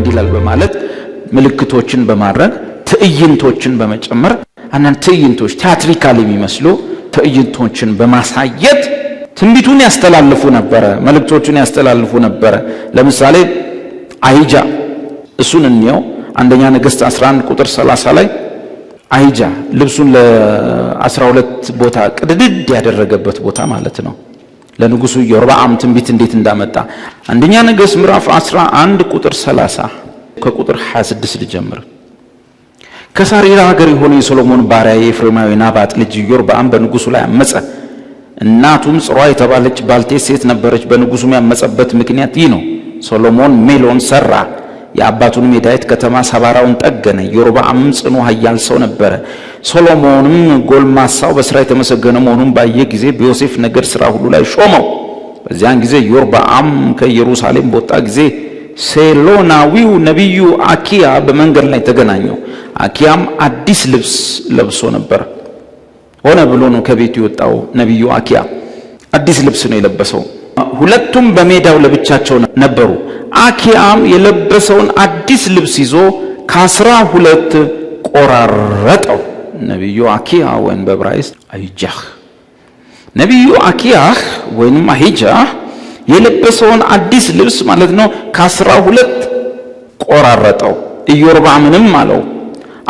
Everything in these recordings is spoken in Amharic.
እንዲላል በማለት ምልክቶችን በማድረግ ትዕይንቶችን በመጨመር አንዳንድ ትዕይንቶች ቲያትሪካል የሚመስሉ ትዕይንቶችን በማሳየት ትንቢቱን ያስተላልፉ ነበር፣ መልእክቶቹን ያስተላልፉ ነበር። ለምሳሌ አሂጃ እሱን እንየው። አንደኛ ነገሥት 11 ቁጥር 30 ላይ አሂጃ ልብሱን ለ12 ቦታ ቅድድድ ያደረገበት ቦታ ማለት ነው። ለንጉሱ ኢዮርብዓም ትንቢት እንዴት እንዳመጣ አንደኛ ነገሥት ምዕራፍ 11 ቁጥር 30 ከቁጥር 26 ልጀምር። ከሳሪራ ሀገር የሆነ የሶሎሞን ባሪያ የኤፍሬማዊ ናባጥ ልጅ ኢዮርብዓም በንጉሱ ላይ አመፀ። እናቱም ጽሯ የተባለች ባልቴት ሴት ነበረች። በንጉሱም ያመፀበት ምክንያት ይህ ነው። ሶሎሞን ሜሎን ሰራ፣ የአባቱንም የዳዊት ከተማ ሰባራውን ጠገነ። ኢዮርብዓምም ጽኑ ኃያል ሰው ነበረ። ሶሎሞንም ጎልማሳው በሥራ የተመሰገነ መሆኑን ባየ ጊዜ በዮሴፍ ነገድ ሥራ ሁሉ ላይ ሾመው። በዚያን ጊዜ ኢዮርብዓም ከኢየሩሳሌም በወጣ ጊዜ ሴሎናዊው ነቢዩ አኪያ በመንገድ ላይ ተገናኘው። አኪያም አዲስ ልብስ ለብሶ ነበር። ሆነ ብሎ ነው ከቤቱ የወጣው። ነቢዩ አኪያ አዲስ ልብስ ነው የለበሰው። ሁለቱም በሜዳው ለብቻቸው ነበሩ። አኪያም የለበሰውን አዲስ ልብስ ይዞ ከ12 ቆራረጠው። ነቢዩ አኪያ ወይም በዕብራይስጥ አሂጃህ፣ ነቢዩ አኪያህ ወይም አሂጃህ የለበሰውን አዲስ ልብስ ማለት ነው ከ12 ቆራረጠው። ኢዮርብዓምንም አለው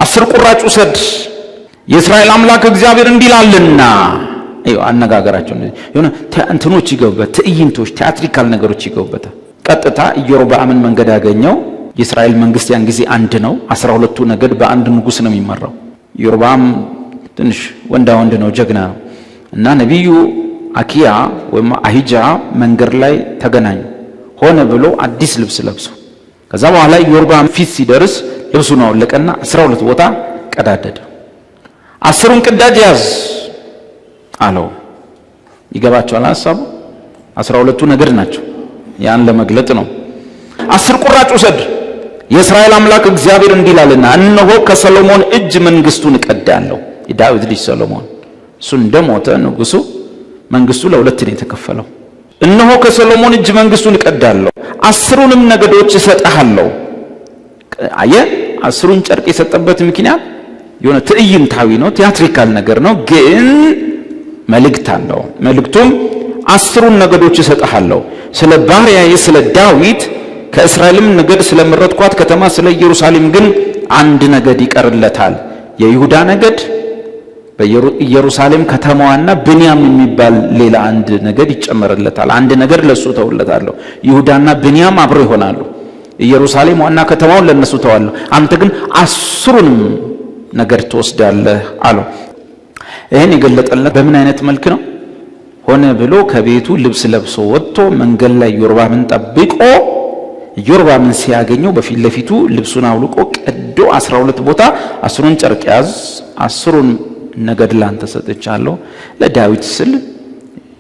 10 ቁራጭ ውሰድ፣ የእስራኤል አምላክ እግዚአብሔር እንዲህ ይላልና። አነጋገራቸው የሆነ እንትኖች ይገቡበት፣ ትዕይንቶች ቲያትሪካል ነገሮች ይገቡበት። ቀጥታ ኢዮርብዓምን መንገድ ያገኘው የእስራኤል መንግስት ያን ጊዜ አንድ ነው። 12ቱ ነገድ በአንድ ንጉስ ነው የሚመራው። ኢዮርብዓም ትንሽ ወንዳ ወንድ ነው፣ ጀግና ነው። እና ነቢዩ አኪያ ወይም አሂጃ መንገድ ላይ ተገናኙ። ሆነ ብሎ አዲስ ልብስ ለብሶ ከዛ በኋላ ኢዮርብዓም ፊት ሲደርስ ልብሱን አወለቀና 12 ቦታ ቀዳደደ። 10ን ቅዳጅ ያዝ አለው። ይገባቸዋል ሐሳቡ? 12ቱ ነገድ ናቸው። ያን ለመግለጥ ነው። 10 ቁራጭ ውሰድ፣ የእስራኤል አምላክ እግዚአብሔር እንዲህ ይላልና እነሆ ከሰሎሞን እጅ መንግስቱን እቀዳለሁ። የዳዊት ልጅ ሰሎሞን እሱ እንደሞተ ንጉሱ መንግስቱ ለሁለት ነው የተከፈለው። እነሆ ከሰሎሞን እጅ መንግስቱን እቀዳለሁ፣ 10ንም ነገዶች እሰጥሃለሁ። አየ 10ን ጨርቅ የሰጠበት ምክንያት የሆነ ትዕይንታዊ ነው፣ ቲያትሪካል ነገር ነው፣ ግን መልእክት አለው። መልእክቱም 10ን ነገዶች እሰጥሃለሁ፣ ስለ ባሪያዬ ስለ ዳዊት ከእስራኤልም ነገድ ስለመረጥኳት ከተማ ስለ ኢየሩሳሌም ግን አንድ ነገድ ይቀርለታል። የይሁዳ ነገድ በኢየሩሳሌም ከተማዋና ብንያም የሚባል ሌላ አንድ ነገድ ይጨመርለታል። አንድ ነገድ ለሱ ተውለታለሁ። ይሁዳና ብንያም አብረው ይሆናሉ። ኢየሩሳሌም ዋና ከተማውን ለነሱ ተዋለሁ። አንተ ግን 10ንም ነገድ ትወስዳለህ አለው። ይሄን የገለጠለት በምን አይነት መልክ ነው? ሆነ ብሎ ከቤቱ ልብስ ለብሶ ወጥቶ መንገድ ላይ ኢዮርብዓምን ጠብቆ ኢዮርብዓምን ሲያገኘው በፊት ለፊቱ ልብሱን አውልቆ ቀዶ 12 ቦታ 10ን ጨርቅ ያዝ፣ 10ን ነገድ ላንተ ሰጥቻለሁ። ለዳዊት ስል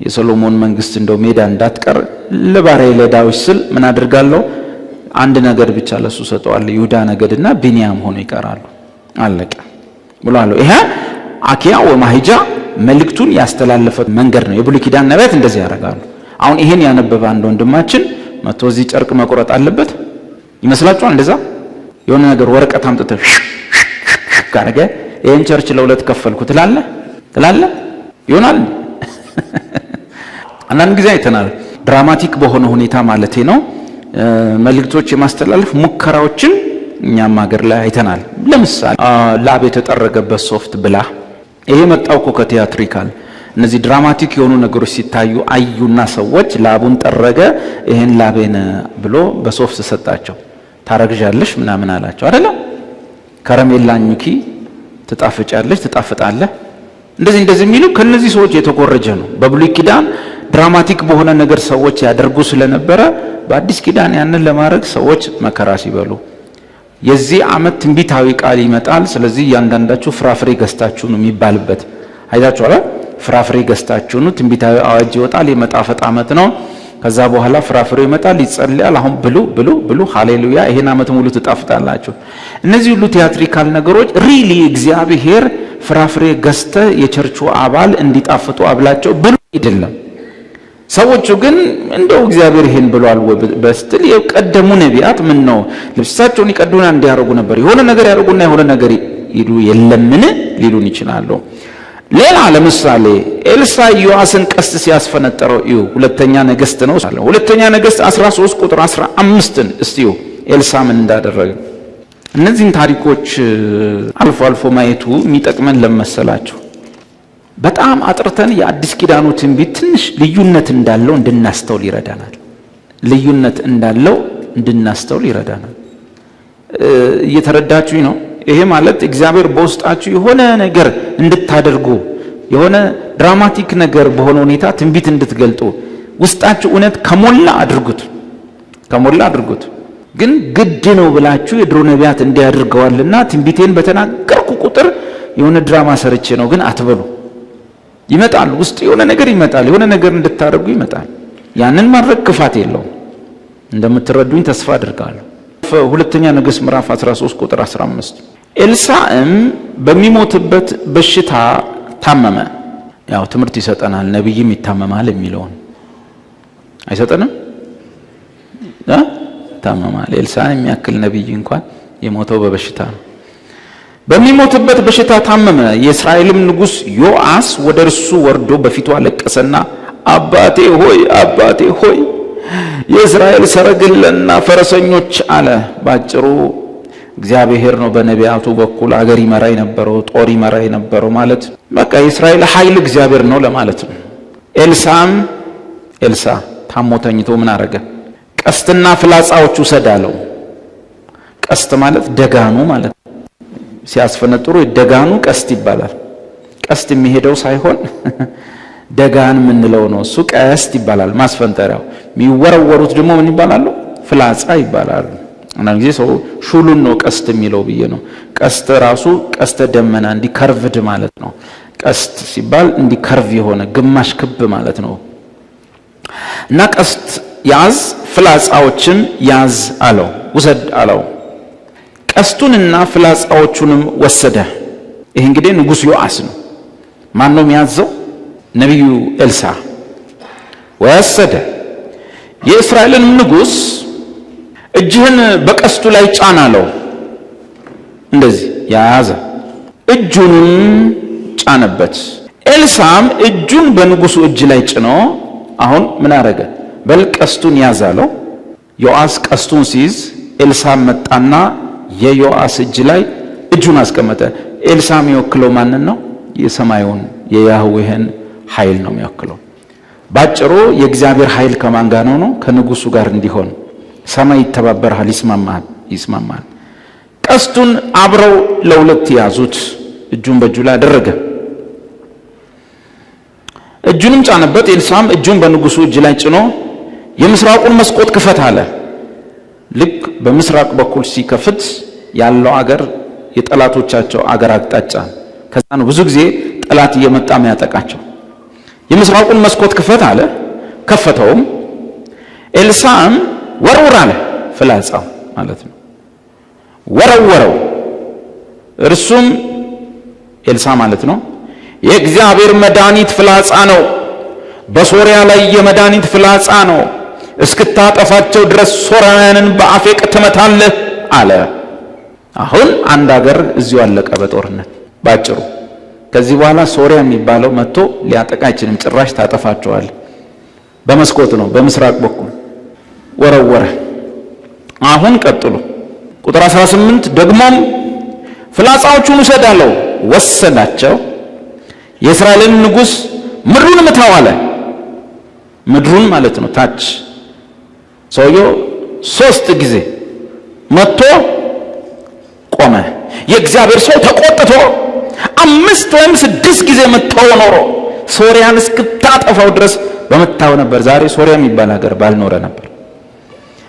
የሰሎሞን መንግስት እንደው ሜዳ እንዳትቀር ለባሪያዬ ለዳዊት ስል ምን አድርጋለሁ? አንድ ነገድ ብቻ ለሱ ሰጠዋለሁ። ይሁዳ ነገድና ብንያም ሆኖ ይቀራሉ። አለቀ ብሏለሁ። ይሄ አኪያ ወይም አሂጃ መልእክቱን ያስተላለፈ መንገድ ነው። የብሉይ ኪዳን ነቢያት እንደዚህ ያደርጋሉ። አሁን ይሄን ያነበበ አንድ ወንድማችን መጥቶ እዚህ ጨርቅ መቁረጥ አለበት ይመስላችኋል? እንደዛ የሆነ ነገር ወረቀት አምጥተህ ካረገ ይሄን ቸርች ለሁለት ከፈልኩ ትላለህ ይሆናል? አንዳንድ ጊዜ አይተናል። ድራማቲክ በሆነ ሁኔታ ማለቴ ነው መልእክቶች የማስተላለፍ ሙከራዎችን እኛም ሀገር ላይ አይተናል። ለምሳሌ ላብ የተጠረገበት ሶፍት ብላ። ይሄ መጣው እኮ ከቲያትሪካል እነዚህ ድራማቲክ የሆኑ ነገሮች ሲታዩ አዩና ሰዎች ላቡን ጠረገ፣ ይሄን ላቤን ብሎ በሶፍት ሰጣቸው። ታረግዣለሽ ምናምን አላቸው አይደለ? ከረሜላኝኪ ትጣፍጫለሽ፣ ትጣፍጣለህ፣ እንደዚህ የሚሉ ከነዚህ ሰዎች የተኮረጀ ነው። በብሉይ ኪዳን ድራማቲክ በሆነ ነገር ሰዎች ያደርጉ ስለነበረ በአዲስ ኪዳን ያንን ለማድረግ ሰዎች መከራ ሲበሉ የዚህ ዓመት ትንቢታዊ ቃል ይመጣል፣ ስለዚህ እያንዳንዳችሁ ፍራፍሬ ገዝታችሁ ነው የሚባልበት። አይታችኋል? ፍራፍሬ ገዝታችሁ ነው፣ ትንቢታዊ አዋጅ ይወጣል፣ የመጣፈጥ ዓመት ነው። ከዛ በኋላ ፍራፍሬ ይመጣል፣ ይጸልያል። አሁን ብሉ ሃሌሉያ፣ ይሄን ዓመት ሙሉ ትጣፍጣላችሁ። እነዚህ ሁሉ ቲያትሪካል ነገሮች ሪሊ እግዚአብሔር ፍራፍሬ ገዝተ የቸርቹ አባል እንዲጣፍጡ አብላቸው ብሎ አይደለም። ሰዎቹ ግን እንደው እግዚአብሔር ይሄን ብሏል በስትል የቀደሙ ነቢያት ምን ነው ልብሳቸውን ይቀዱና እንዲያረጉ ነበር፣ የሆነ ነገር ያደርጉና የሆነ ነገር ይሉ የለምን ሊሉን ይችላሉ። ሌላ ለምሳሌ ኤልሳ ዮአስን ቀስት ሲያስፈነጠረው እዩ። ሁለተኛ ነገሥት ነው ሳለ ሁለተኛ ነገሥት 13 ቁጥር 15ን እስቲዩ ኤልሳ ምን እንዳደረገ። እነዚህን ታሪኮች አልፎ አልፎ ማየቱ የሚጠቅመን ለመሰላችሁ በጣም አጥርተን የአዲስ ኪዳኑ ትንቢት ትንሽ ልዩነት እንዳለው እንድናስተውል ይረዳናል። ልዩነት እንዳለው እንድናስተውል ይረዳናል። እየተረዳችሁኝ ነው? ይሄ ማለት እግዚአብሔር በውስጣችሁ የሆነ ነገር እንድታደርጉ የሆነ ድራማቲክ ነገር በሆነ ሁኔታ ትንቢት እንድትገልጡ ውስጣችሁ እውነት ከሞላ አድርጉት። ግን ግድ ነው ብላችሁ የድሮ ነቢያት እንዲያደርገዋልና ትንቢቴን በተናገርኩ ቁጥር የሆነ ድራማ ሰርቼ ነው ግን አትበሉ። ይመጣል፣ ውስጥ የሆነ ነገር ይመጣል፣ የሆነ ነገር እንድታደርጉ ይመጣል። ያንን ማድረግ ክፋት የለውም። እንደምትረዱኝ ተስፋ አድርጋለሁ። ሁለተኛ ነገሥት ምዕራፍ 13 ቁጥር 15 ኤልሳዕም በሚሞትበት በሽታ ታመመ። ያው ትምህርት ይሰጠናል፣ ነብይም ይታመማል የሚለውን አይሰጠንም? ታመማል። ኤልሳዕን የሚያክል ነብይ እንኳን የሞተው በበሽታ ነው። በሚሞትበት በሽታ ታመመ። የእስራኤልም ንጉሥ ዮአስ ወደ እርሱ ወርዶ በፊቱ አለቀሰና አባቴ ሆይ የእስራኤል ሰረገላና ፈረሰኞች አለ። ባጭሩ እግዚአብሔር ነው በነቢያቱ በኩል አገር ይመራ የነበረው፣ ጦር ይመራ የነበረው ማለት በቃ የእስራኤል ኃይል እግዚአብሔር ነው ለማለት ነው። ኤልሳ ታሞ ተኝቶ ምን አረገ? ቀስትና ፍላጻዎች ውሰድ አለው። ቀስት ማለት ደጋኑ ማለት ሲያስፈነጥሩ ደጋኑ ቀስት ይባላል። ቀስት የሚሄደው ሳይሆን ደጋን የምንለው ነው። እሱ ቀስት ይባላል። ማስፈንጠሪያው የሚወረወሩት ደግሞ ምን ይባላሉ? ፍላጻ ይባላሉ። አንዳንድ ጊዜ ሰው ሹሉን ነው ቀስት የሚለው ብዬ ነው። ቀስት ራሱ ቀስተ ደመና እንዲከርቭድ ማለት ነው። ቀስት ሲባል እንዲከርቭ የሆነ ግማሽ ክብ ማለት ነው። እና ቀስት ያዝ፣ ፍላጻዎችን ያዝ አለው፣ ውሰድ አለው። ቀስቱንና ፍላጻዎቹንም ወሰደ። ይሄ እንግዲህ ንጉሥ ዮአስ ነው። ማን ነው የሚያዘው? ነቢዩ ኤልሳ ወሰደ። የእስራኤልን ንጉሥ እጅህን በቀስቱ ላይ ጫን አለው። እንደዚህ ያዘ፣ እጁንም ጫነበት። ኤልሳም እጁን በንጉሡ እጅ ላይ ጭኖ አሁን ምን አረገ? በል ቀስቱን ያዝ አለው። ዮአስ ቀስቱን ሲይዝ ኤልሳ መጣና የዮአስ እጅ ላይ እጁን አስቀመጠ። ኤልሳ የሚወክለው ማንን ነው? የሰማዩን የያህዌህን ኃይል ነው የሚወክለው። ባጭሩ የእግዚአብሔር ኃይል ከማን ጋር ነው? ከንጉሱ ጋር እንዲሆን ሰማይ ይተባበራል፣ ይስማማል። ቀስቱን አብረው ለሁለት ያዙት። እጁን በእጁ ላይ አደረገ፣ እጁንም ጫነበት። ኤልሳም እጁን በንጉሱ እጅ ላይ ጭኖ የምስራቁን መስኮት ክፈት አለ። ልክ በምስራቅ በኩል ሲከፍት ያለው አገር የጠላቶቻቸው አገር አቅጣጫ ከዛ ነው ብዙ ጊዜ ጠላት እየመጣ የሚያጠቃቸው። የምስራቁን መስኮት ክፈት አለ። ከፈተውም። ኤልሳም ወርውር አለ። ፍላጻው ማለት ነው። ወረወረው። እርሱም ኤልሳ ማለት ነው የእግዚአብሔር መድኃኒት ፍላጻ ነው፣ በሶርያ ላይ የመድኃኒት ፍላጻ ነው፣ እስክታጠፋቸው ድረስ ሶርያውያንን በአፌቅ ትመታለህ አለ። አሁን አንድ ሀገር እዚሁ አለቀ በጦርነት ባጭሩ። ከዚህ በኋላ ሶርያ የሚባለው መጥቶ ሊያጠቃ አይችልም። ጭራሽ ታጠፋቸዋል። በመስኮት ነው፣ በምስራቅ በኩል ወረወረ። አሁን ቀጥሉ ቁጥር 18 ደግሞም ፍላጻዎቹን ውሰድ አለው። ወሰዳቸው። የእስራኤልን ንጉሥ ምድሩን ምታው አለ። ምድሩን ማለት ነው ታች። ሰውየው 3 ጊዜ መጥቶ ቆመ። የእግዚአብሔር ሰው ተቆጥቶ 5 ወይም 6 ጊዜ መጥተው ኖሮ ሶርያን እስክታጠፋው ድረስ በመታው ነበር። ዛሬ ሶርያ የሚባል ሀገር ባልኖረ ነበር።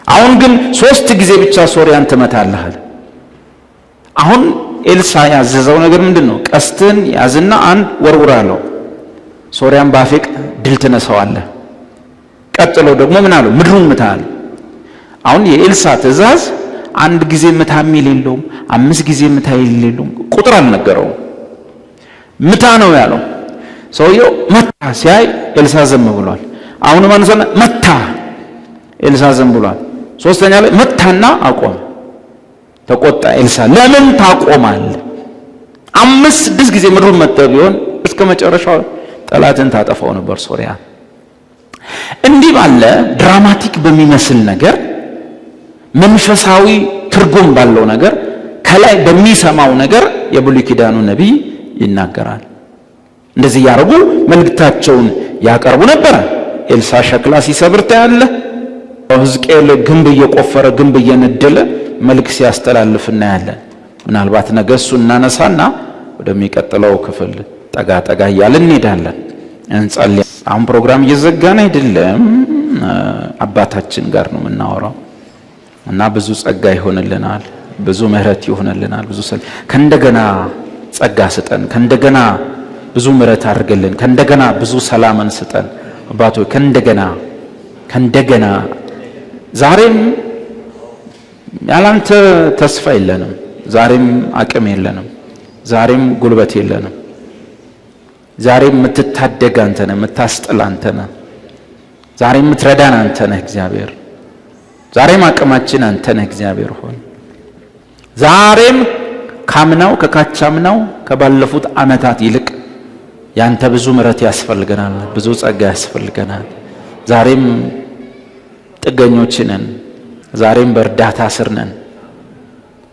አሁን ግን 3 ጊዜ ብቻ ሶርያን ትመታለህ አለ። አሁን ኤልሳ ያዘዘው ነገር ምንድነው? ቀስትን ያዝና አንድ ወርውር አለው። ሶርያን ባፌቅ ድል ትነሳዋለህ። ቀጥሎ ደግሞ ምን አለው? ምድሩን ምታ አለ። አሁን የኤልሳ ትእዛዝ አንድ ጊዜ ምታ የሚል የለውም፣ 5 ጊዜ ምታ የለውም፣ ቁጥር አልነገረውም። ምታ ነው ያለው። ሰውየው መታ ሲያይ ኤልሳ ዝም ብሏል። አሁንም አነሳና መታ። ኤልሳ ዝም ብሏል። ሶስተኛ ላይ መታና አቆመ። ተቆጣ ኤልሳ። ለምን ታቆማለህ? 5-6 ጊዜ ምድሩን መጥተህ ቢሆን እስከ መጨረሻው ጠላትን ታጠፋው ነበር ሶሪያ። እንዲህ ባለ ድራማቲክ በሚመስል ነገር፣ መንፈሳዊ ትርጉም ባለው ነገር፣ ከላይ በሚሰማው ነገር የብሉይ ኪዳኑ ነቢይ ይናገራል። እንደዚህ ያደርጉ መልእክታቸውን ያቀርቡ ነበር። ኤልሳ ሸክላ ሲሰብር ታያለህ። ሕዝቅኤል ግንብ እየቆፈረ ግንብ እየነደለ መልእክት ሲያስተላልፍ እናያለን። ምናልባት ነገ እሱ እናነሳና ወደሚቀጥለው ክፍል ጠጋ ጠጋ እያልን እንሄዳለን። እንጸልይ። አሁን ፕሮግራም እየዘጋን አይደለም፣ አባታችን ጋር ነው የምናወራው እና ብዙ ጸጋ ይሆንልናል፣ ብዙ ምሕረት ይሆንልናል። ብዙ ከእንደገና ጸጋ ስጠን፣ ከእንደገና ብዙ ምሕረት አድርግልን፣ ከእንደገና ብዙ ሰላምን ስጠን አባቶ። ከእንደገና ዛሬም ያላንተ ተስፋ የለንም፣ ዛሬም አቅም የለንም፣ ዛሬም ጉልበት የለንም። ዛሬም የምትታደግ አንተ ነህ፣ የምታስጥል አንተ ነህ። ዛሬም የምትረዳን አንተ ነህ እግዚአብሔር። ዛሬም አቅማችን አንተ ነህ እግዚአብሔር ሆይ። ዛሬም ካምናው ከካቻምናው ከባለፉት ዓመታት ይልቅ ያንተ ብዙ ምሕረት ያስፈልገናል፣ ብዙ ጸጋ ያስፈልገናል። ዛሬም ጥገኞች ነን፣ ዛሬም በእርዳታ ስር ነን፣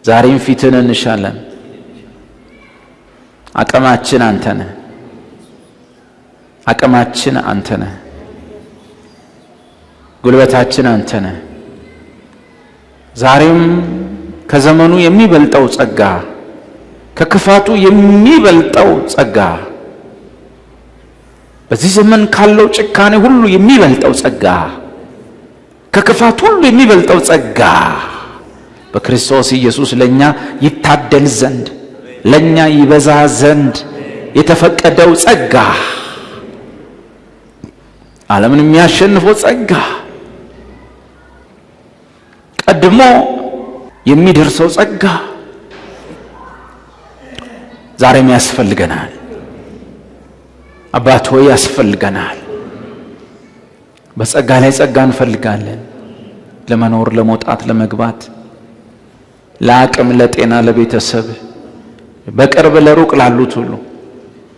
ዛሬም ፊትን እንሻለን። አቅማችን አንተ ነህ፣ አቅማችን አንተ ነህ፣ ጉልበታችን አንተ ነህ። ዛሬም ከዘመኑ የሚበልጠው ጸጋ፣ ከክፋቱ የሚበልጠው ጸጋ፣ በዚህ ዘመን ካለው ጭካኔ ሁሉ የሚበልጠው ጸጋ፣ ከክፋት ሁሉ የሚበልጠው ጸጋ በክርስቶስ ኢየሱስ ለኛ ይታደል ዘንድ ለኛ ይበዛ ዘንድ የተፈቀደው ጸጋ፣ ዓለምን የሚያሸንፈው ጸጋ፣ ቀድሞ የሚደርሰው ጸጋ ዛሬም ያስፈልገናል። አባት ሆይ ያስፈልገናል። በጸጋ ላይ ጸጋ እንፈልጋለን። ለመኖር፣ ለመውጣት፣ ለመግባት፣ ለአቅም፣ ለጤና፣ ለቤተሰብ፣ በቅርብ ለሩቅ ላሉት ሁሉ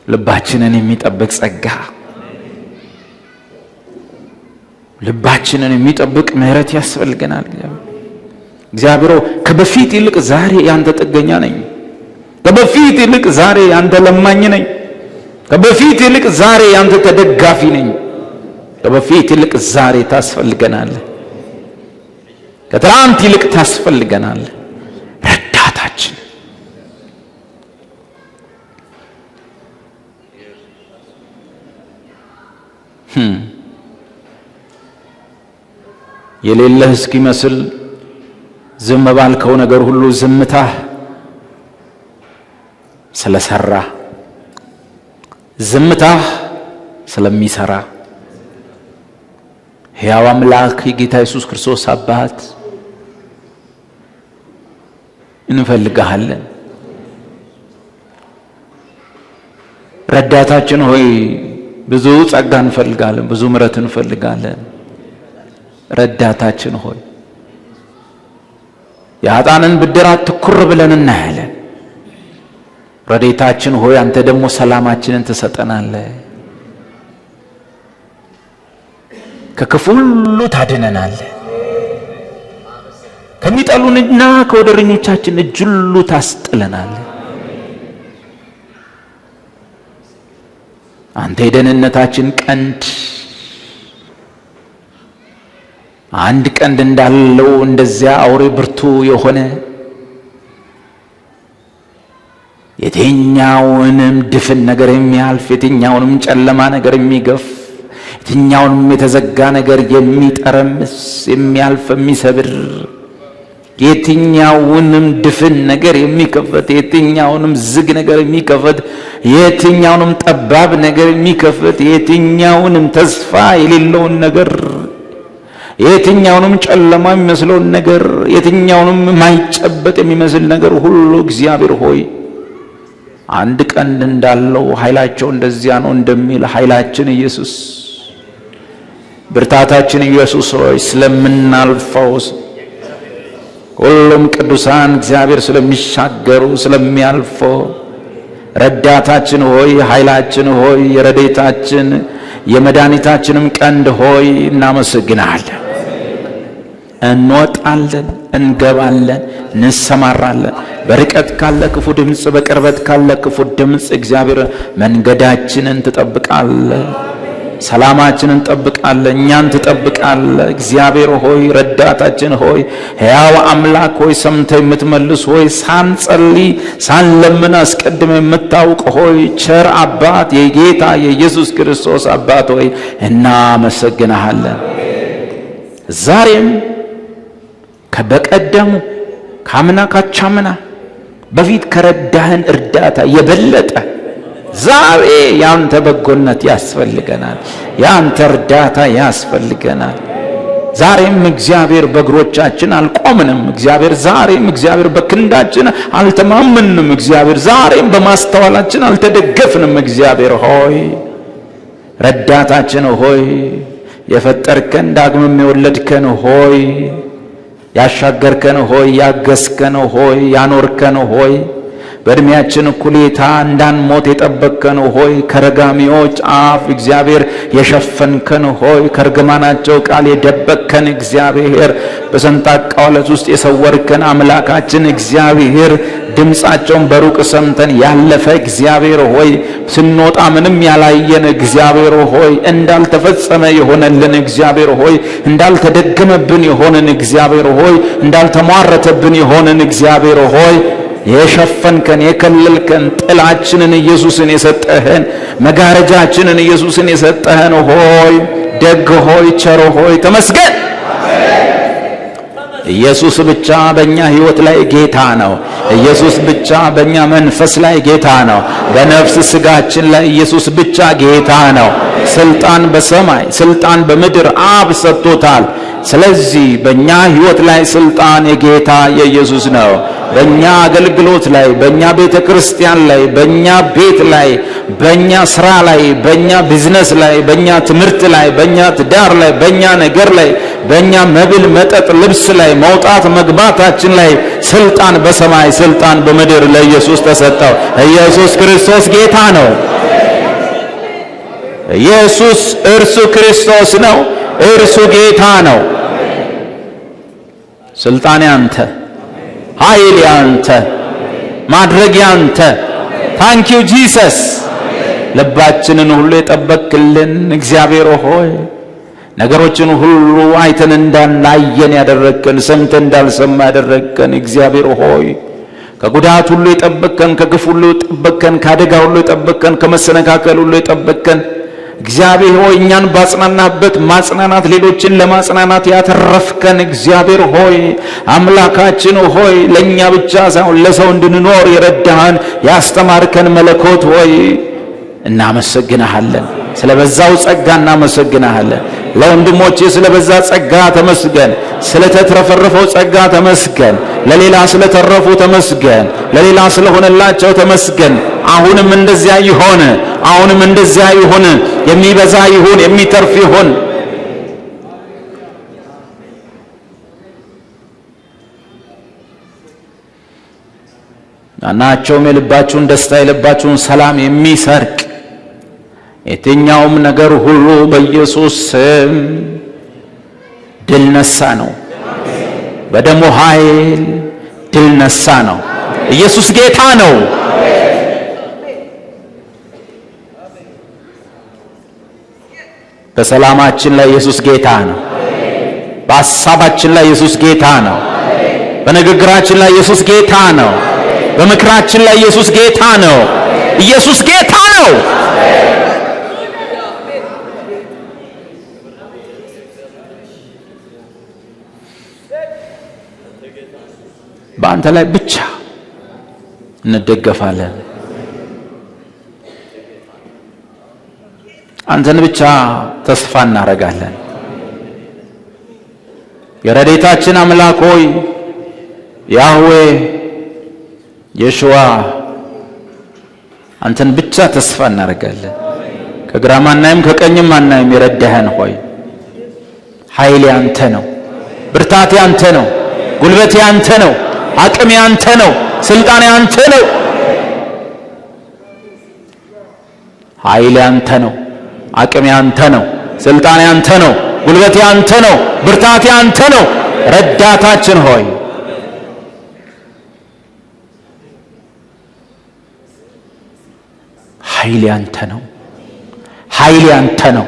ልባችንን የሚጠብቅ ጸጋ፣ ልባችንን የሚጠብቅ ምሕረት ያስፈልገናል። እግዚአብሔር ከበፊት ይልቅ ዛሬ ያንተ ጥገኛ ነኝ። ከበፊት ይልቅ ዛሬ ያንተ ለማኝ ነኝ። ከበፊት ይልቅ ዛሬ ያንተ ተደጋፊ ነኝ። ከበፊት ይልቅ ዛሬ ታስፈልገናለህ። ከትናንት ይልቅ ታስፈልገናለህ። ረዳታችን የሌለህ እስኪመስል ዝም ባልከው ነገር ሁሉ ዝምታህ ስለሰራ፣ ዝምታህ ስለሚሰራ ሕያው አምላክ የጌታ ኢየሱስ ክርስቶስ አባት እንፈልግሃለን። ረዳታችን ሆይ ብዙ ጸጋ እንፈልጋለን፣ ብዙ ምሕረት እንፈልጋለን። ረዳታችን ሆይ የኃጥአንን ብድራት ትኩር ብለን እናያለን። ረድኤታችን ሆይ አንተ ደግሞ ሰላማችንን ትሰጠናለህ። ከክፉ ሁሉ ታድነናለህ። ከሚጠሉንና ከወደረኞቻችን እጅ ሁሉ ታስጥለናለህ። አንተ የደህንነታችን ቀንድ፣ አንድ ቀንድ እንዳለው እንደዚያ አውሬ ብርቱ የሆነ የትኛውንም ድፍን ነገር የሚያልፍ፣ የትኛውንም ጨለማ ነገር የሚገፍ፣ የትኛውንም የተዘጋ ነገር የሚጠረምስ፣ የሚያልፍ፣ የሚሰብር፣ የትኛውንም ድፍን ነገር የሚከፈት፣ የትኛውንም ዝግ ነገር የሚከፈት፣ የትኛውንም ጠባብ ነገር የሚከፈት፣ የትኛውንም ተስፋ የሌለውን ነገር፣ የትኛውንም ጨለማ የሚመስለውን ነገር፣ የትኛውንም ማይጨበጥ የሚመስል ነገር ሁሉ እግዚአብሔር ሆይ አንድ ቀንድ እንዳለው ኃይላቸው እንደዚያ ነው እንደሚል ኃይላችን ኢየሱስ ብርታታችን ኢየሱስ ሆይ ስለምናልፈው ሁሉም ቅዱሳን እግዚአብሔር ስለሚሻገሩ ስለሚያልፈው ረዳታችን ሆይ ኃይላችን ሆይ የረዴታችን የመድኃኒታችንም ቀንድ ሆይ እናመሰግናለን። እንወጣለን፣ እንገባለን፣ እንሰማራለን። በርቀት ካለ ክፉ ድምፅ፣ በቅርበት ካለ ክፉ ድምፅ እግዚአብሔር መንገዳችንን ትጠብቃለህ፣ ሰላማችንን ትጠብቃለህ፣ እኛን ትጠብቃለህ። እግዚአብሔር ሆይ ረዳታችን ሆይ ሕያው አምላክ ሆይ ሰምተህ የምትመልስ ሆይ ሳንጸልይ ሳንለምን አስቀድመ የምታውቅ ሆይ ቸር አባት የጌታ የኢየሱስ ክርስቶስ አባት ሆይ እናመሰግንሃለን። ዛሬም ከበቀደሙ ካምና ካቻምና በፊት ከረዳህን እርዳታ የበለጠ ዛሬ ያንተ በጎነት ያስፈልገናል፣ ያንተ እርዳታ ያስፈልገናል። ዛሬም እግዚአብሔር በእግሮቻችን አልቆምንም። እግዚአብሔር ዛሬም እግዚአብሔር በክንዳችን አልተማመንም። እግዚአብሔር ዛሬም በማስተዋላችን አልተደገፍንም። እግዚአብሔር ሆይ ረዳታችን ሆይ የፈጠርከን ዳግመም የወለድከን ሆይ ያሻገርከን ሆይ ያገዝከን ሆይ ያኖርከን ሆይ በእድሜያችን እኩሌታ እንዳንሞት የጠበቅከን ሆይ ከረጋሚዎች አፍ እግዚአብሔር የሸፈንከን ሆይ ከርግማናቸው ቃል የደበቅከን እግዚአብሔር በሰንጣቃው ዓለት ውስጥ የሰወርከን አምላካችን እግዚአብሔር ድምፃቸውን በሩቅ ሰምተን ያለፈ እግዚአብሔር ሆይ ስንወጣ ምንም ያላየን እግዚአብሔር ሆይ እንዳልተፈጸመ የሆነልን እግዚአብሔር ሆይ እንዳልተደገመብን የሆነን እግዚአብሔር ሆይ እንዳልተሟረተብን የሆነን እግዚአብሔር ሆይ የሸፈንከን የከለልከን ጥላችንን ኢየሱስን የሰጠህን መጋረጃችንን ኢየሱስን የሰጠህን ሆይ ደግ ሆይ ቸር ሆይ ተመስገን። ኢየሱስ ብቻ በእኛ ሕይወት ላይ ጌታ ነው። ኢየሱስ ብቻ በእኛ መንፈስ ላይ ጌታ ነው። በነፍስ ስጋችን ላይ ኢየሱስ ብቻ ጌታ ነው። ስልጣን በሰማይ ስልጣን በምድር አብ ሰጥቶታል። ስለዚህ በእኛ ሕይወት ላይ ስልጣን የጌታ የኢየሱስ ነው። በእኛ አገልግሎት ላይ በእኛ ቤተ ክርስቲያን ላይ በእኛ ቤት ላይ በእኛ ስራ ላይ በእኛ ቢዝነስ ላይ በእኛ ትምህርት ላይ በእኛ ትዳር ላይ በእኛ ነገር ላይ በእኛ መብል መጠጥ ልብስ ላይ መውጣት መግባታችን ላይ ስልጣን በሰማይ ስልጣን በምድር ለኢየሱስ ተሰጠው። ኢየሱስ ክርስቶስ ጌታ ነው። ኢየሱስ እርሱ ክርስቶስ ነው። እርሱ ጌታ ነው። ስልጣን ያንተ፣ ኃይል ያንተ፣ ማድረግ ያንተ። ታንክ ዩ ጂሰስ። ልባችንን ሁሉ የጠበቅልን እግዚአብሔር ሆይ ነገሮችን ሁሉ አይተን እንዳናየን ያደረግከን ሰምተን እንዳልሰማ ያደረግከን እግዚአብሔር ሆይ ከጉዳት ሁሉ የጠበቅከን ከግፍ ሁሉ የጠበቅከን ከአደጋ ሁሉ የጠበቅከን ከመሰነካከል ሁሉ የጠበቅከን እግዚአብሔር ሆይ እኛን ባጽናናበት ማጽናናት ሌሎችን ለማጽናናት ያተረፍከን እግዚአብሔር ሆይ አምላካችን ሆይ ለኛ ብቻ ሳይሆን ለሰው እንድንኖር የረዳህን ያስተማርከን መለኮት ሆይ እናመሰግናለን። ስለበዛው ጸጋ እናመሰግናለን። ለወንድሞቼ ስለበዛ ጸጋ ተመስገን። ስለተትረፈረፈው ጸጋ ተመስገን። ለሌላ ስለተረፉ ተመስገን። ለሌላ ስለሆነላቸው ተመስገን። አሁንም እንደዚያ ይሆን፣ አሁንም እንደዚያ ይሁን። የሚበዛ ይሁን፣ የሚተርፍ ይሁን። ማናቸውም የልባችሁን ደስታ የልባችሁን ሰላም የሚሰርቅ የትኛውም ነገር ሁሉ በኢየሱስ ስም ድል ነሳ ነው። በደሙ ኃይል ድል ነሳ ነው። ኢየሱስ ጌታ ነው። በሰላማችን ላይ ኢየሱስ ጌታ ነው። በሐሳባችን ላይ ኢየሱስ ጌታ ነው። በንግግራችን ላይ ኢየሱስ ጌታ ነው። በምክራችን ላይ ኢየሱስ ጌታ ነው። ኢየሱስ ጌታ ነው። በአንተ ላይ ብቻ እንደገፋለን። አንተን ብቻ ተስፋ እናረጋለን። የረዴታችን አምላክ ሆይ ያህዌ የሽዋ አንተን ብቻ ተስፋ እናረጋለን። ከግራም አናይም ከቀኝም አናይም። የረዳህን ሆይ ኃይሌ አንተ ነው፣ ብርታቴ አንተ ነው፣ ጉልበቴ አንተ ነው፣ አቅሜ አንተ ነው፣ ስልጣኔ አንተ ነው። ኃይሌ አንተ ነው፣ አቅሜ አንተ ነው፣ ስልጣኔ አንተ ነው፣ ጉልበቴ አንተ ነው፣ ብርታቴ አንተ ነው። ረዳታችን ሆይ ኃይሌ አንተ ነው፣ ኃይሌ አንተ ነው፣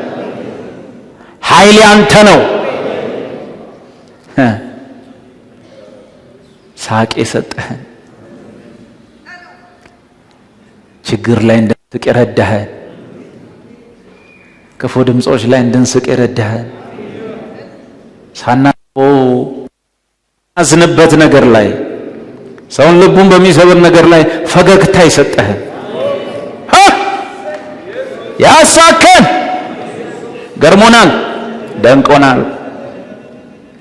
ኃይሌ አንተ ነው። ሳቅ የሰጠህን፣ ችግር ላይ እንድንስቅ የረዳህን፣ ክፉ ድምፆች ላይ እንድንስቅ የረዳህን፣ ሳናዝንበት ነገር ላይ ሰውን ልቡን በሚሰብር ነገር ላይ ፈገግታ የሰጠህን፣ ያሳከን፣ ገርሞናል፣ ደንቆናል።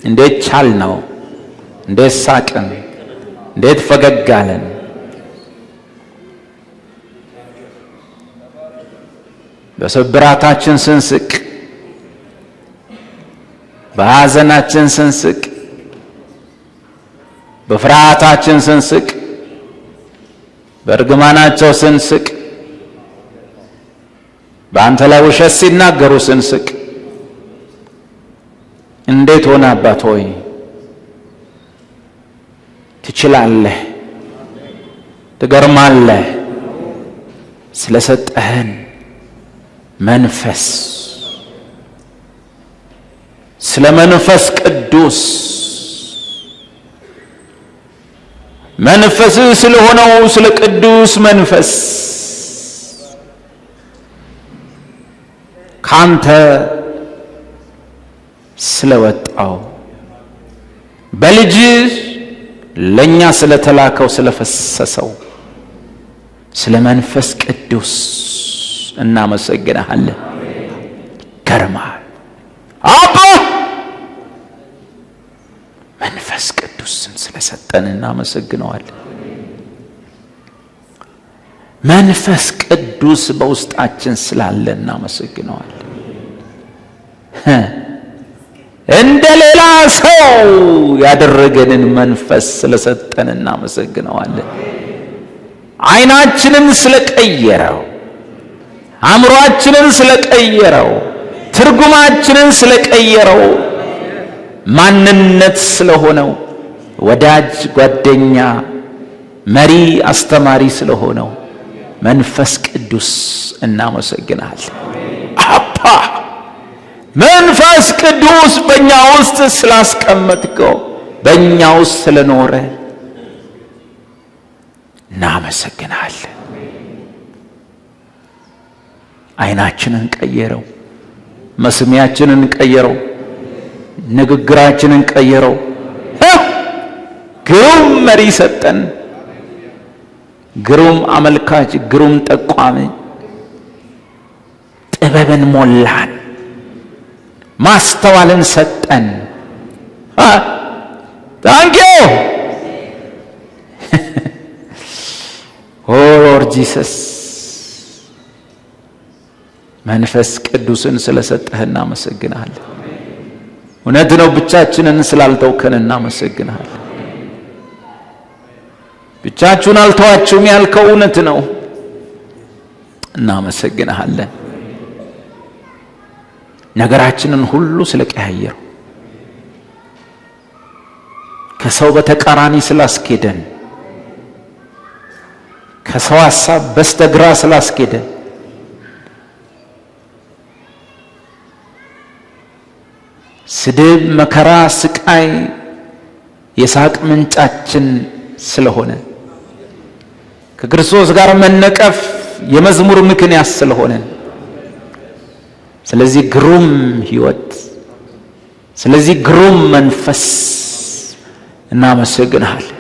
እንዴት ቻል ነው? እንዴት ሳቅን? እንዴት ፈገግ አለን? በስብራታችን ስንስቅ፣ በሐዘናችን ስንስቅ፣ በፍርሃታችን ስንስቅ፣ በእርግማናቸው ስንስቅ፣ በአንተ ላይ ውሸት ሲናገሩ ስንስቅ፣ እንዴት ሆነ አባት ሆይ ትችላለህ፣ ትገርማለህ። ስለሰጠህን መንፈስ፣ ስለ መንፈስ ቅዱስ፣ መንፈስ ስለሆነው ስለ ቅዱስ መንፈስ ካንተ ስለወጣው በልጅ ለኛ ስለተላከው ስለፈሰሰው ስለ መንፈስ ቅዱስ እናመሰግናለን። ገርማል አባ መንፈስ ቅዱስን ስለሰጠን እናመሰግነዋለን። መንፈስ ቅዱስ በውስጣችን ስላለ እናመሰግነዋለን። እንደ ሌላ ሰው ያደረገንን መንፈስ ስለሰጠን እናመሰግነዋለን። ዓይናችንን ስለቀየረው፣ አእምሮአችንን ስለቀየረው፣ ትርጉማችንን ስለቀየረው፣ ማንነት ስለሆነው፣ ወዳጅ ጓደኛ፣ መሪ አስተማሪ ስለሆነው መንፈስ ቅዱስ እናመሰግናለን። አባ መንፈስ ቅዱስ በእኛ ውስጥ ስላስቀመጥከው፣ በእኛ ውስጥ ስለኖረ እናመሰግናለን። ዓይናችንን ቀየረው፣ መስሚያችንን ቀየረው፣ ንግግራችንን ቀየረው። ግሩም መሪ ሰጠን፣ ግሩም አመልካች፣ ግሩም ጠቋሚ፣ ጥበብን ሞላን፣ ማስተዋልን ሰጠን። ታንኪዩ ኦ ሎርድ ጂሰስ። መንፈስ ቅዱስን ስለሰጠህ እናመሰግናለን። እውነት ነው፣ ብቻችንን ስላልተውከን እናመሰግናለን። ብቻችሁን አልተዋችሁም ያልከው እውነት ነው። እናመሰግናለን። ነገራችንን ሁሉ ስለቀያየረው፣ ከሰው በተቃራኒ ስላስኬደን፣ ከሰው ሐሳብ በስተግራ ስላስኬደን፣ ስድብ፣ መከራ፣ ስቃይ የሳቅ ምንጫችን ስለሆነ፣ ከክርስቶስ ጋር መነቀፍ የመዝሙር ምክንያት ስለሆነን፣ ስለዚህ ግሩም ሕይወት፣ ስለዚህ ግሩም መንፈስ እናመሰግንሃለን።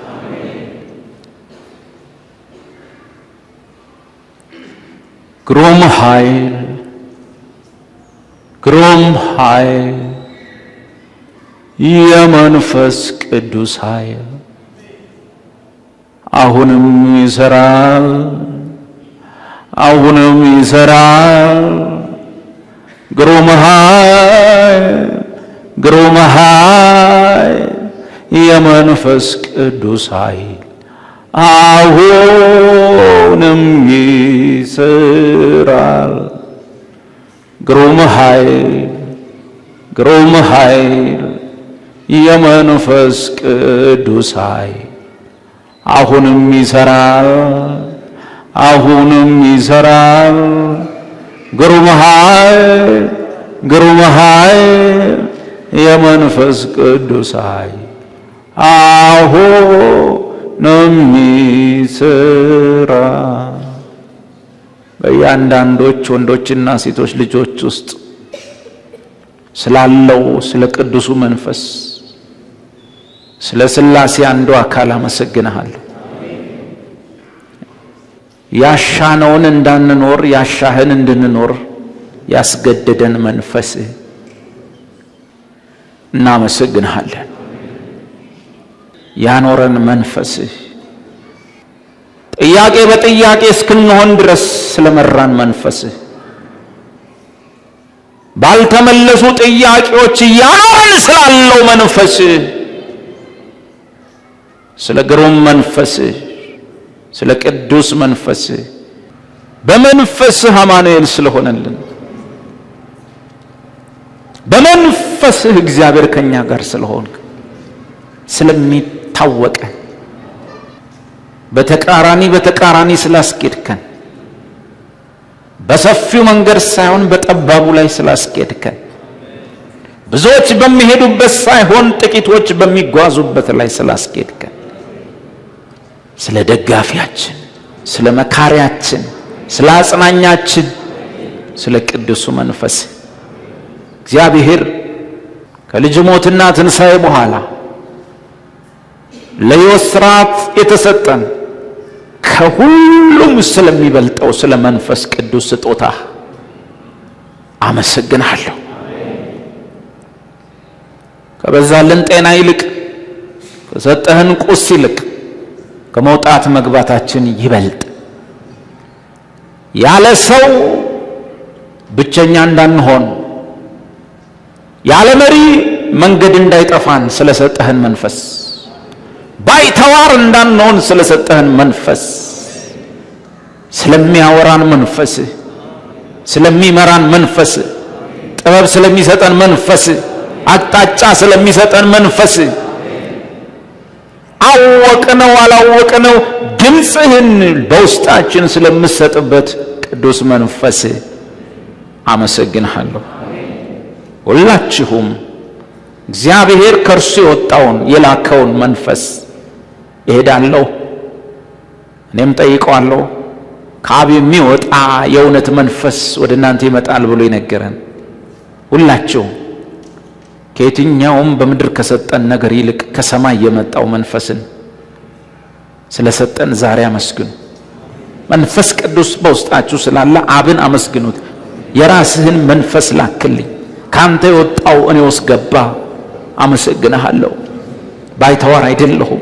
ግሩም ኃይል፣ ግሩም ኃይል፣ የመንፈስ ቅዱስ ኃይል አሁንም ይሰራል፣ አሁንም ይሰራል። ግሩም ኃይል፣ ግሩም ኃይል የመንፈስ ቅዱስ ኃይል አሁንም ይሰራል። ግሩም ኃይል የመንፈስ ቅዱስ ኃይል አሁንም ይሰራል። ግሩም ኃይል የመንፈስ ቅዱስ ኃይል አሁንም ይሰራል። በእያንዳንዶች ወንዶችና ሴቶች ልጆች ውስጥ ስላለው ስለ ቅዱሱ መንፈስ ስለ ሥላሴ አንዱ አካል አመሰግንሃለሁ። ያሻነውን እንዳንኖር ያሻህን እንድንኖር ያስገደደን መንፈስ እናመሰግንሃለን። ያኖረን መንፈስ ጥያቄ በጥያቄ እስክንሆን ድረስ ስለመራን መንፈስ ባልተመለሱ ጥያቄዎች ያኖረን ስላለው መንፈስ ስለ ግሩም መንፈስ ስለ ቅዱስ መንፈስ በመንፈስህ አማኑኤል ስለሆነልን በመንፈስህ እግዚአብሔር ከኛ ጋር ስለሆንክ ስለሚታወቀ በተቃራኒ ስላስኬድከን በሰፊው መንገድ ሳይሆን በጠባቡ ላይ ስላስኬድከን ብዙዎች በሚሄዱበት ሳይሆን ጥቂቶች በሚጓዙበት ላይ ስላስኬድከን ስለ ደጋፊያችን ስለ መካሪያችን ስለ አጽናኛችን ስለ ቅዱሱ መንፈስ እግዚአብሔር ከልጅ ሞትና ትንሣኤ በኋላ ለሕይወት ሥርዓት የተሰጠን ከሁሉም ስለሚበልጠው ስለ መንፈስ ቅዱስ ስጦታ አመሰግናለሁ። ከበዛልን ጤና ይልቅ ከሰጠህን ቁስ ይልቅ ከመውጣት መግባታችን ይበልጥ ያለ ሰው ብቸኛ እንዳንሆን ያለ መሪ መንገድ እንዳይጠፋን ስለሰጠህን መንፈስ ባይተዋር እንዳንሆን ስለሰጠህን መንፈስ ስለሚያወራን መንፈስ ስለሚመራን መንፈስ ጥበብ ስለሚሰጠን መንፈስ አቅጣጫ ስለሚሰጠን መንፈስ አወቅነው አላወቅነው ድምፅህን በውስጣችን ስለምሰጥበት ቅዱስ መንፈስ አመሰግንሃለሁ። ሁላችሁም እግዚአብሔር ከእርሱ የወጣውን የላከውን መንፈስ እሄዳለሁ እኔም ጠይቀዋለሁ ከአብ የሚወጣ የእውነት መንፈስ ወደ እናንተ ይመጣል ብሎ ይነገረን ሁላችሁም ከየትኛውም በምድር ከሰጠን ነገር ይልቅ ከሰማይ የመጣው መንፈስን ስለሰጠን ዛሬ አመስግኑ። መንፈስ ቅዱስ በውስጣችሁ ስላለ አብን አመስግኑት። የራስህን መንፈስ ላክልኝ፣ ካንተ የወጣው እኔ ውስጥ ገባ። አመሰግንሃለሁ። ባይተዋር አይደለሁም፣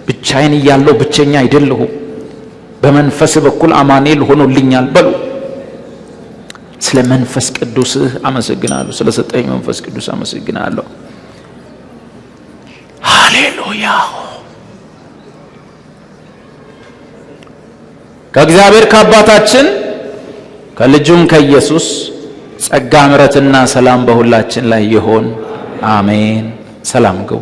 ብቻዬን እያለሁ ብቸኛ አይደለሁም። በመንፈስ በኩል አማኑኤል ሆኖልኛል በሉ። ስለ መንፈስ ቅዱስ አመሰግናለሁ። ስለ ሰጠኝ መንፈስ ቅዱስ አመሰግናለሁ። ሃሌሉያ። ከእግዚአብሔር ከአባታችን ከልጁም ከኢየሱስ ጸጋ ምሕረትና ሰላም በሁላችን ላይ ይሆን። አሜን። ሰላም ግቡ።